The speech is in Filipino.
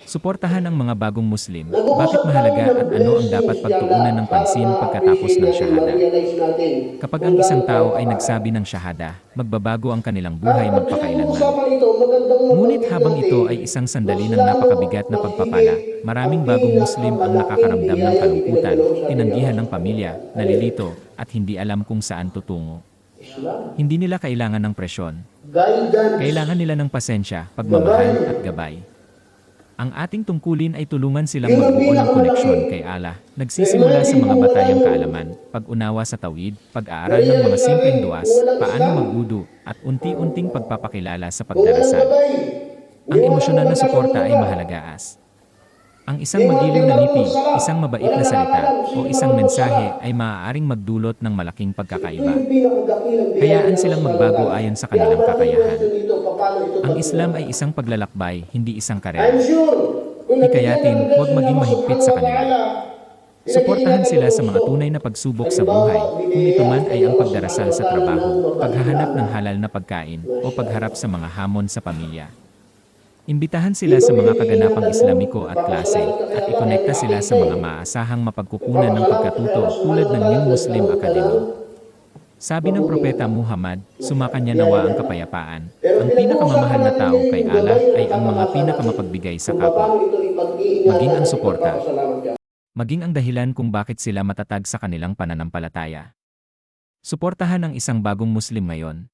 Suportahan ang mga bagong Muslim. Bakit mahalaga at ano ang dapat pagtuunan ng pansin pagkatapos ng shahada? Kapag ang isang tao ay nagsabi ng shahada, magbabago ang kanilang buhay magpakailanman. Ngunit habang ito ay isang sandali ng napakabigat na pagpapala, maraming bagong Muslim ang nakakaramdam ng kalungkutan, tinanggihan ng pamilya, nalilito, at hindi alam kung saan tutungo. Hindi nila kailangan ng presyon. Kailangan nila ng pasensya, pagmamahal, at gabay. Ang ating tungkulin ay tulungan silang magbuo ng koneksyon kay Allah, nagsisimula sa mga batayang kaalaman, pag-unawa sa tawhid, pag-aaral ng mga simpleng duwas, paano mag-wudu, at unti-unting pagpapakilala sa pagdarasal. Ang emosyonal na suporta ay mahalaga as ang isang magiling na ngiti, isang mabait na salita, o isang mensahe ay maaaring magdulot ng malaking pagkakaiba. Hayaan silang magbago ayon sa kanilang kakayahan. Ang Islam ay isang paglalakbay, hindi isang karera. Hikayatin, huwag maging mahigpit sa kanila. Suportahan sila sa mga tunay na pagsubok sa buhay, kung ito man ay ang pagdarasal sa trabaho, paghahanap ng halal na pagkain, o pagharap sa mga hamon sa pamilya. Imbitahan sila sa mga kaganapang Islamiko at klase, at ikonekta sila sa mga maasahang mapagkukunan ng pagkatuto tulad ng New Muslim Academy. Sabi ng Propeta Muhammad, sumakanya nawa ang kapayapaan. Ang pinakamamahal na tao kay Allah ay ang mga pinakamapagbigay sa kapwa. Maging ang suporta. Maging ang dahilan kung bakit sila matatag sa kanilang pananampalataya. Suportahan ang isang bagong Muslim ngayon.